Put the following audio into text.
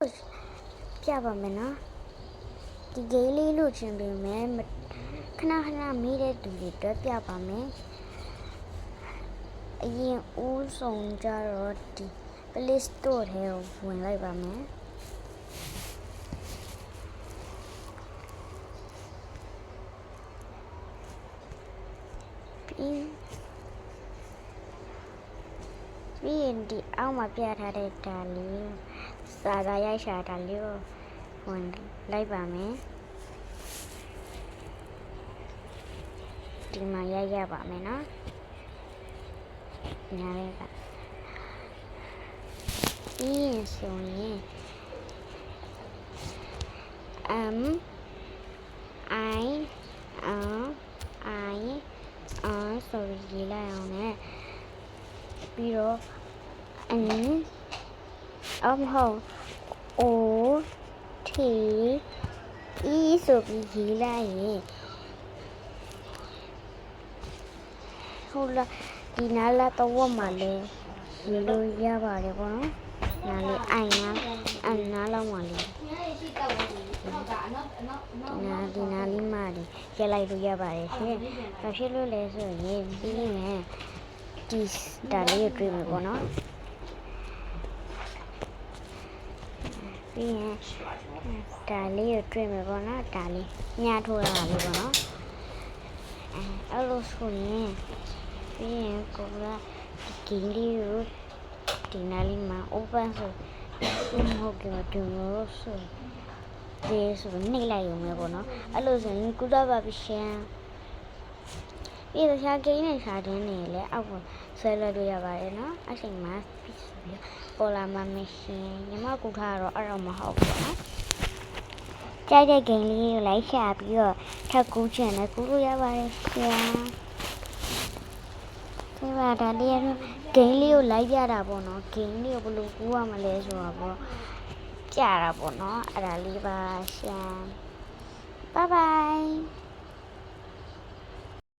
ပြပါမယ်နော်ဒီဂိမ်းလေးလို့ချင်းပေမဲ့ခဏမေးတဲ့သူတွေအတွက်ပြပါမယ်အရင်ဦးဆုံးကြတော့ဒီ Play Store ထဲကိုဝင်လိုက်ပါမယ်ပြီးရင်ဒီအောက်မှာပြထားတဲ့ဒါလေးစာသားရိုက်ရှာဒါလေးကိုဝင်လိုက်ပါမယ်ဒီမှာရိုက်ရပါမယ်နော်ညာလေးကပြီးရင်ဆိုရင်M Iဆိုပြီးရေးလိုက်အောင်နဲ့ပြီးတော့ဟုတ် O T E ဆိုပြီးရေးလိုက်ရင်ဟုတ်လားဒီနားလာတော့မှလည်းရေးလို့ရပါတယ်ပေါ့နော်နားလေးအိုင်နားလောက်မှလေးဒီနားလေးမှလေးရလိုက်လို့ရပါတယ်ရှင်ဘာဖြစ်လို့လဲဆိုရင်ပြီးရင်ဒီဒါလေးကိုတွေ့မှာပေါ့နော်ပြီးရင်ဒါလေးကိုတွေ့မှာပေါ့နော်ဒါလေးညှထိုးတာလေးပေါ့နော်အဲ့လိုဆိုရင်ပြီးရင်ကိုကဒီလေးကိုဒီနားလေးမှာ open ဆိုဟုတ်ကဲ့ဒီလိုဆိုဒီဆိုနှိပ်လိုက်ရုံပဲပေါ့နော်အဲ့လိုဆိုရင်ကုသပါပရှင်ပြီးတော့ရှားကိန်းနဲ့ရှားတင်းနေလဲအောက်ကိုဆွဲလွှတ်လို့ရပါတယ်နော်အချိန်မှာပြီးပေါ်လာမှမရှင်ညီမကူထားတော့အဲ့တော့မဟုတ်ဘူးနော်ကြိုက်တဲ့ဂိမ်းလေးကိုလိုက်ရှာပြီးတော့ထပ်ကူးချင်လဲကူးလို့ရပါတယ်ရှင်ဒီမှာဒါလေးရဂိမ်းလေးကိုလိုက်ပြတာပေါ့နော်ဂိမ်းလေးကိုဘယ်လိုကူးရမလဲဆိုတာပေါ့ပြတာပေါ့နော်အဲ့ဒါလေးပါရှင် bye bye